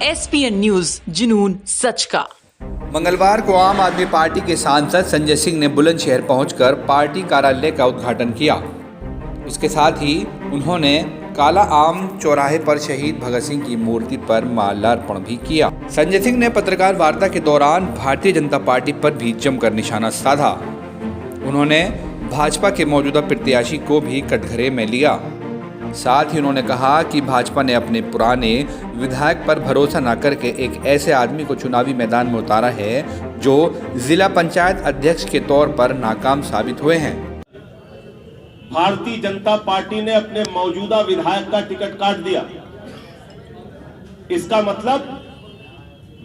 SPN news, जुनून सच का। मंगलवार को आम आदमी पार्टी के सांसद संजय सिंह ने बुलंदशहर पहुंचकर पार्टी कार्यालय का उद्घाटन किया। इसके साथ ही उन्होंने काला आम चौराहे पर शहीद भगत सिंह की मूर्ति पर माल्यार्पण भी किया। संजय सिंह ने पत्रकार वार्ता के दौरान भारतीय जनता पार्टी पर भी जमकर निशाना साधा। उन्होंने भाजपा के मौजूदा प्रत्याशी को भी कटघरे में लिया। साथ ही उन्होंने कहा कि भाजपा ने अपने पुराने विधायक पर भरोसा न करके एक ऐसे आदमी को चुनावी मैदान में उतारा है जो जिला पंचायत अध्यक्ष के तौर पर नाकाम साबित हुए हैं। भारतीय जनता पार्टी ने अपने मौजूदा विधायक का टिकट काट दिया। इसका मतलब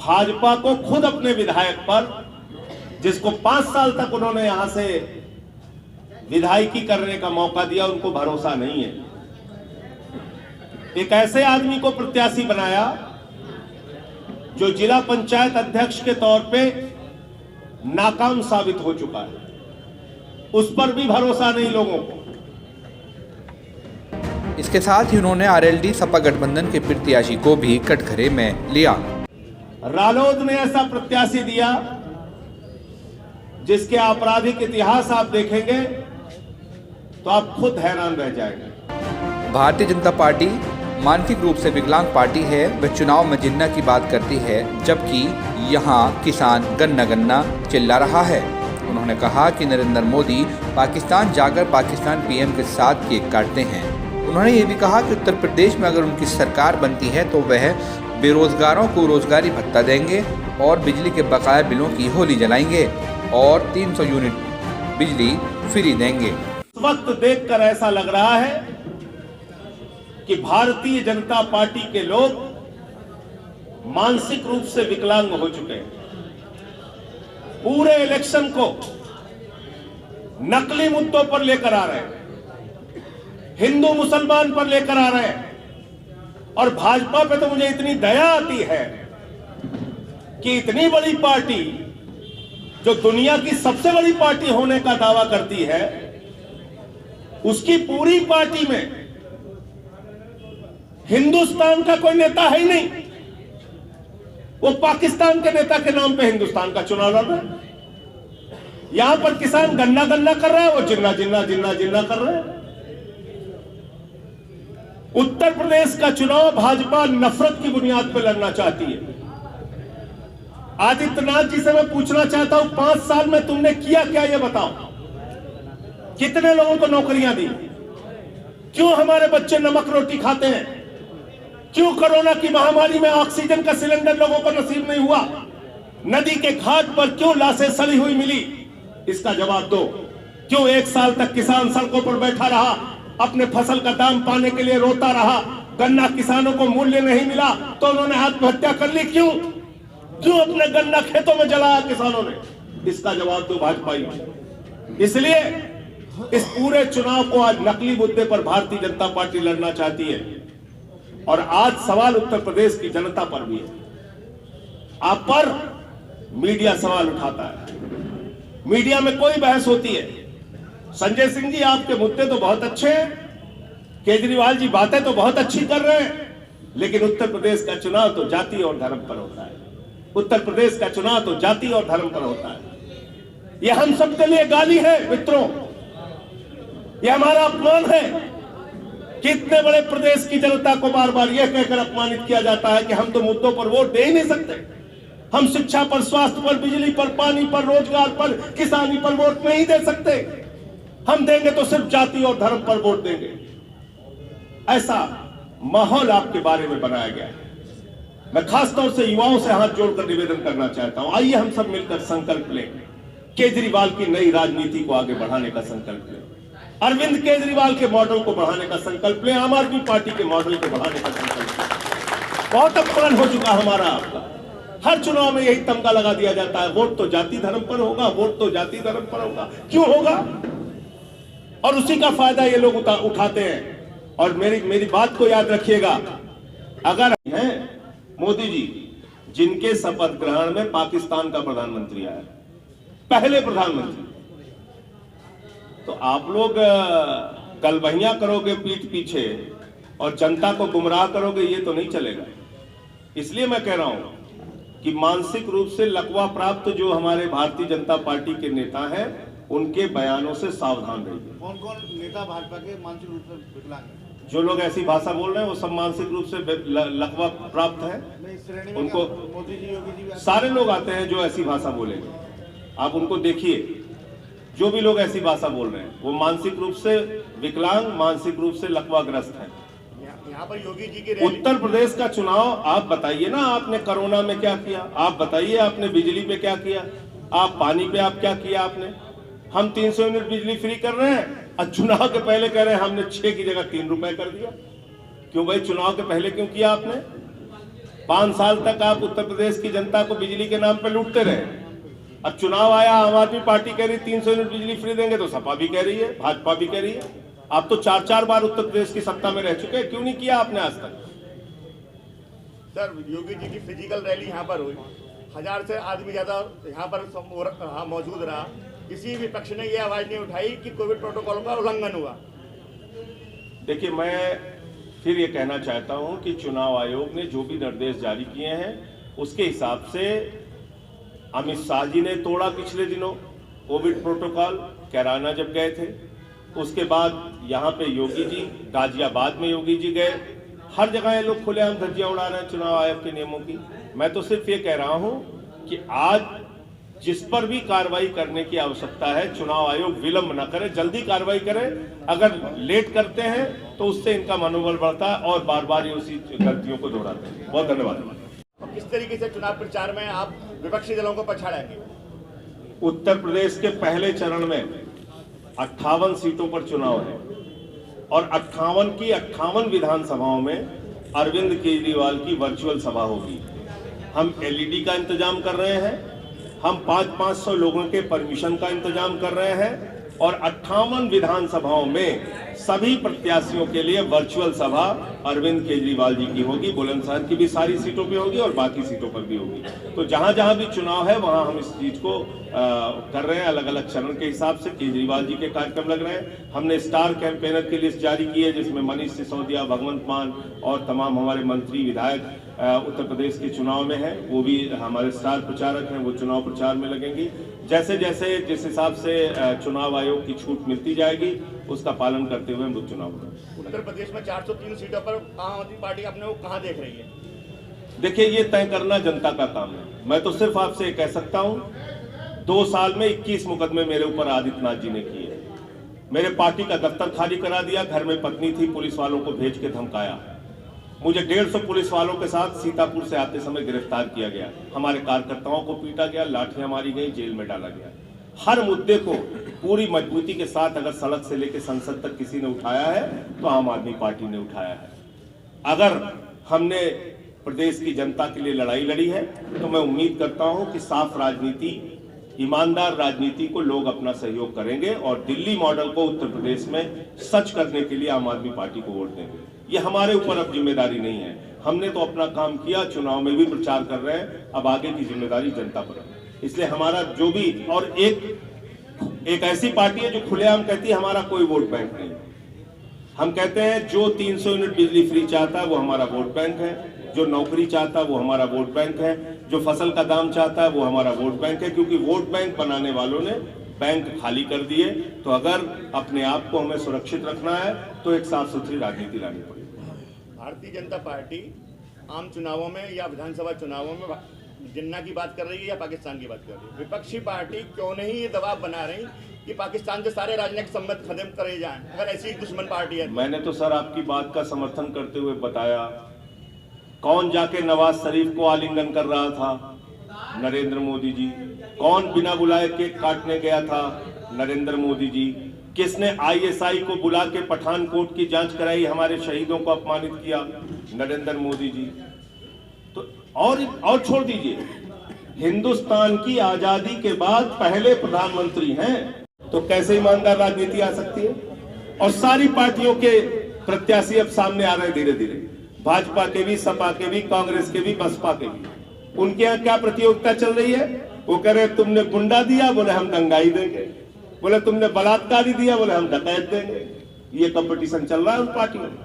भाजपा को खुद अपने विधायक पर, जिसको 5 साल तक उन्होंने यहां से विधायकी करने का मौका दिया, उनको भरोसा नहीं है। एक ऐसे आदमी को प्रत्याशी बनाया जो जिला पंचायत अध्यक्ष के तौर पे नाकाम साबित हो चुका है। उस पर भी भरोसा नहीं लोगों को। इसके साथ ही उन्होंने आरएलडी सपा गठबंधन के प्रत्याशी को भी कटघरे में लिया। रालोद ने ऐसा प्रत्याशी दिया जिसके आपराधिक इतिहास आप देखेंगे तो आप खुद हैरान रह जाएंगे। भारतीय जनता पार्टी मानसिक रूप से विकलांग पार्टी है। वह चुनाव में जिन्ना की बात करती है, जबकि यहाँ किसान गन्ना गन्ना चिल्ला रहा है। उन्होंने कहा कि नरेंद्र मोदी पाकिस्तान जाकर पाकिस्तान पीएम के साथ केक काटते हैं। उन्होंने ये भी कहा कि उत्तर प्रदेश में अगर उनकी सरकार बनती है तो वह बेरोजगारों को रोजगारी भत्ता देंगे और बिजली के बकाया बिलों की होली जलाएंगे और 300 यूनिट बिजली फ्री देंगे। इस वक्त देखकर ऐसा लग रहा है कि भारतीय जनता पार्टी के लोग मानसिक रूप से विकलांग हो चुके हैं। पूरे इलेक्शन को नकली मुद्दों पर लेकर आ रहे हैं, हिंदू मुसलमान पर लेकर आ रहे हैं। और भाजपा पे तो मुझे इतनी दया आती है कि इतनी बड़ी पार्टी जो दुनिया की सबसे बड़ी पार्टी होने का दावा करती है, उसकी पूरी पार्टी में हिंदुस्तान का कोई नेता है ही नहीं। वो पाकिस्तान के नेता के नाम पे हिंदुस्तान का चुनाव लड़ रहा है। यहां पर किसान गन्ना गन्ना कर रहा है, वो जिन्ना जिन्ना जिन्ना जिन्ना कर रहे हैं। उत्तर प्रदेश का चुनाव भाजपा नफरत की बुनियाद पर लड़ना चाहती है। आदित्यनाथ जी से मैं पूछना चाहता हूं, 5 साल में तुमने किया क्या, ये बताओ। कितने लोगों को नौकरियां दी? क्यों हमारे बच्चे नमक रोटी खाते हैं? क्यों कोरोना की महामारी में ऑक्सीजन का सिलेंडर लोगों को नसीब नहीं हुआ? नदी के घाट पर क्यों लाशें सड़ी हुई मिली? इसका जवाब दो। क्यों 1 साल तक किसान सड़कों पर बैठा रहा, अपने फसल का दाम पाने के लिए रोता रहा? गन्ना किसानों को मूल्य नहीं मिला तो उन्होंने आत्महत्या कर ली। क्यों क्यों अपने गन्ना खेतों में जलाया किसानों ने? इसका जवाब दो भाजपा। इसलिए इस पूरे चुनाव को आज नकली मुद्दे पर भारतीय जनता पार्टी लड़ना चाहती है। और आज सवाल उत्तर प्रदेश की जनता पर भी है। आप पर मीडिया सवाल उठाता है, मीडिया में कोई बहस होती है। संजय सिंह जी, आपके मुद्दे तो बहुत अच्छे हैं, केजरीवाल जी बातें तो बहुत अच्छी कर रहे हैं, लेकिन उत्तर प्रदेश का चुनाव तो जाति और धर्म पर होता है। उत्तर प्रदेश का चुनाव तो जाति और धर्म पर होता है। यह हम सबके लिए गाली है मित्रों, यह हमारा अपमान है। कितने बड़े प्रदेश की जनता को बार बार यह कहकर अपमानित किया जाता है कि हम तो मुद्दों पर वोट दे ही नहीं सकते। हम शिक्षा पर, स्वास्थ्य पर, बिजली पर, पानी पर, रोजगार पर, किसानी पर वोट नहीं दे सकते। हम देंगे तो सिर्फ जाति और धर्म पर वोट देंगे। ऐसा माहौल आपके बारे में बनाया गया है। मैं खासतौर से युवाओं से हाथ जोड़कर निवेदन करना चाहता हूं, आइए हम सब मिलकर संकल्प लें, केजरीवाल की नई राजनीति को आगे बढ़ाने का संकल्प लें, अरविंद केजरीवाल के मॉडल को बढ़ाने का संकल्प लें, आम आदमी पार्टी के मॉडल को बढ़ाने का संकल्प लें। बहुत अपमान हो चुका हमारा आपका। हर चुनाव में यही तमगा लगा दिया जाता है, वोट तो जाति धर्म पर होगा, वोट तो जाति धर्म पर होगा। क्यों होगा? और उसी का फायदा ये लोग उठाते हैं। और मेरी बात को याद रखिएगा, अगर है मोदी जी जिनके शपथ ग्रहण में पाकिस्तान का प्रधानमंत्री आया, पहले प्रधानमंत्री, तो आप लोग गलबहियां करोगे पीठ पीछे और जनता को गुमराह करोगे, ये तो नहीं चलेगा। इसलिए मैं कह रहा हूं कि मानसिक रूप से लकवा प्राप्त जो हमारे भारतीय जनता पार्टी के नेता हैं, उनके बयानों से सावधान रहिए। कौन कौन नेता भाजपा के मानसिक रूप से विकलांग हैं? जो लोग ऐसी भाषा बोल रहे हैं वो सब मानसिक रूप से लकवा प्राप्त है। उनको मोदी जी, योगी जी सारे लोग आते हैं जो ऐसी भाषा बोलेंगे, आप उनको देखिए। जो भी लोग ऐसी भाषा बोल रहे हैं वो मानसिक रूप से विकलांग, मानसिक रूप से लकवाग्रस्त हैं। यहाँ पर योगी जी की उत्तर प्रदेश का चुनाव आप बताइए ना, आपने कोरोना में क्या किया, आप बताइए आपने बिजली पे क्या किया, आप पानी पे आप क्या किया आपने। हम 300 यूनिट बिजली फ्री कर रहे हैं और चुनाव के पहले कह रहे हैं हमने 6 की जगह 3 रुपए कर दिया। क्यों भाई, चुनाव के पहले क्यों किया आपने? 5 साल तक आप उत्तर प्रदेश की जनता को बिजली के नाम पे लूटते रहे। अब चुनाव आया, आम आदमी पार्टी कह रही 300 यूनिट बिजली फ्री देंगे, तो सपा भी कह रही है, भाजपा भी कह रही है। आप तो 4-4 बार उत्तर प्रदेश की सत्ता में रह चुके हैं, क्यों नहीं किया आपने आज तक? सर, योगी जी की फिजिकल रैली यहाँ पर हुई, 1000 से आदमी ज्यादा यहाँ पर मौजूद रहा, किसी भी पक्ष ने ये आवाज नहीं उठाई कि कोविड प्रोटोकॉल का उल्लंघन हुआ। देखिए, मैं फिर ये कहना चाहता हूं कि चुनाव आयोग ने जो भी निर्देश जारी किए हैं उसके हिसाब से अमित शाह जी ने तोड़ा पिछले दिनों कोविड प्रोटोकॉल, कैराना जब गए थे। उसके बाद यहाँ पे योगी जी, गाजियाबाद में योगी जी गए। हर जगह ये लोग खुलेआम धज्जियां उड़ा रहे हैं चुनाव आयोग के नियमों की। मैं तो सिर्फ ये कह रहा हूं कि आज जिस पर भी कार्रवाई करने की आवश्यकता है, चुनाव आयोग विलंब न करे, जल्दी कार्रवाई करे। अगर लेट करते हैं तो उससे इनका मनोबल बढ़ता है और बार बार ये उसी गलतियों को दोहराते हैं। बहुत धन्यवाद। किस तरीके से चुनाव प्रचार में आप विपक्षी दलों को पछाड़ेंगे? उत्तर प्रदेश के पहले चरण में 58 सीटों पर चुनाव है और 58 की 58 विधानसभाओं में अरविंद केजरीवाल की वर्चुअल सभा होगी। हम एलईडी का इंतजाम कर रहे हैं, हम 500 लोगों के परमिशन का इंतजाम कर रहे हैं और 58 विधानसभाओं में सभी प्रत्याशियों के लिए वर्चुअल सभा अरविंद केजरीवाल जी की होगी। बुलंदशहर की भी सारी सीटों पे होगी और बाकी सीटों पर भी होगी। तो जहां जहां भी चुनाव है वहां हम इस चीज को कर रहे हैं। अलग अलग चरण के हिसाब से केजरीवाल जी के कार्यक्रम लग रहे हैं। हमने स्टार कैंपेनर की लिस्ट जारी की है जिसमें मनीष सिसोदिया, भगवंत मान और तमाम हमारे मंत्री विधायक उत्तर प्रदेश के चुनाव में है, वो भी हमारे स्टार प्रचारक हैं, वो चुनाव प्रचार में लगेंगी। जैसे जैसे जिस हिसाब से चुनाव आयोग की छूट मिलती जाएगी उसका पालन करते हुए हम चुनाव करेंगे। उत्तर प्रदेश में 403 सीटों पर आम आदमी पार्टी अपने को कहां देख रही है? देखिए, ये तय करना जनता का काम है। मैं तो सिर्फ आपसे कह सकता हूं, 2 साल में 21 मुकदमे मेरे ऊपर आदित्यनाथ जी ने किए। मेरे पार्टी का दफ्तर खाली करा दिया, घर में पत्नी थी, पुलिस वालों को भेज के धमकाया। मुझे 150 पुलिस वालों के साथ सीतापुर से आते समय गिरफ्तार किया गया। हमारे कार्यकर्ताओं को पीटा गया, लाठियां मारी गई, जेल में डाला गया। हर मुद्दे को पूरी मजबूती के साथ अगर सड़क से लेकर संसद तक किसी ने उठाया है तो आम आदमी पार्टी ने उठाया है। अगर हमने प्रदेश की जनता के लिए लड़ाई लड़ी है तो मैं उम्मीद करता हूं कि साफ राजनीति, ईमानदार राजनीति को लोग अपना सहयोग करेंगे और दिल्ली मॉडल को उत्तर प्रदेश में सच करने के लिए आम आदमी पार्टी को वोट देंगे। ये हमारे ऊपर अब जिम्मेदारी नहीं है। हमने तो अपना काम किया, चुनाव में भी प्रचार कर रहे हैं, अब आगे की जिम्मेदारी जनता पर है। इसलिए हमारा जो भी, और एक ऐसी पार्टी है जो खुलेआम कहती है हमारा कोई वोट बैंक नहीं। हम कहते हैं जो 300 यूनिट बिजली फ्री चाहता है वो हमारा वोट बैंक है, जो नौकरी चाहता है वो हमारा वोट बैंक है, जो फसल का दाम चाहता है वो हमारा वोट बैंक है। क्योंकि वोट बैंक बनाने वालों ने बैंक खाली कर दिए। तो अगर अपने आप को हमें सुरक्षित रखना है तो एक साफ सुथरी राजनीति लानी पड़ेगी। भारतीय जनता पार्टी आम चुनावों में या विधानसभा चुनावों में जिन्ना की बात कर रही है या पाकिस्तान की बात कर रही है? विपक्षी पार्टी क्यों नहीं ये दबाव बना रही कि पाकिस्तान से सारे राजनीतिक संबंध खत्म करे जाएं, अगर ऐसी दुश्मन पार्टी है? मैंने तो सर आपकी बात का समर्थन करते हुए बताया। कौन जाके नवाज शरीफ को आलिंगन कर रहा था? नरेंद्र मोदी जी। कौन बिना बुलाए केक काटने गया था? नरेंद्र मोदी जी। किसने आईएसआई को बुला के पठानकोट की जांच कराई, हमारे शहीदों को अपमानित किया? नरेंद्र मोदी जी। तो और छोड़ दीजिए, हिंदुस्तान की आजादी के बाद पहले प्रधानमंत्री हैं, तो कैसे ईमानदार राजनीति आ सकती है? और सारी पार्टियों के प्रत्याशी अब सामने आ रहे हैं धीरे धीरे, भाजपा के भी, सपा के भी, कांग्रेस के भी, बसपा के भी। उनके यहाँ क्या प्रतियोगिता चल रही है? वो कह रहे तुमने गुंडा दिया, बोले हम दंगाई देंगे। बोले तुमने बलात्कारी दिया, बोले हम डकैत देंगे। ये कंपटीशन चल रहा है उन पार्टियों में,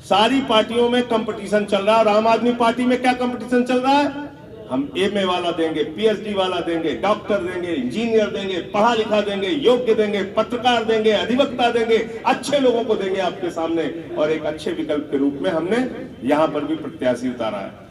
सारी पार्टियों में कंपटीशन चल रहा है। और आम आदमी पार्टी में क्या कंपटीशन चल रहा है? हम एमए वाला देंगे, पीएचडी वाला देंगे, डॉक्टर देंगे, इंजीनियर देंगे, पढ़ा लिखा देंगे, योग्य देंगे, पत्रकार देंगे, अधिवक्ता देंगे, अच्छे लोगों को देंगे आपके सामने। और एक अच्छे विकल्प के रूप में हमने यहां पर भी प्रत्याशी उतारा है।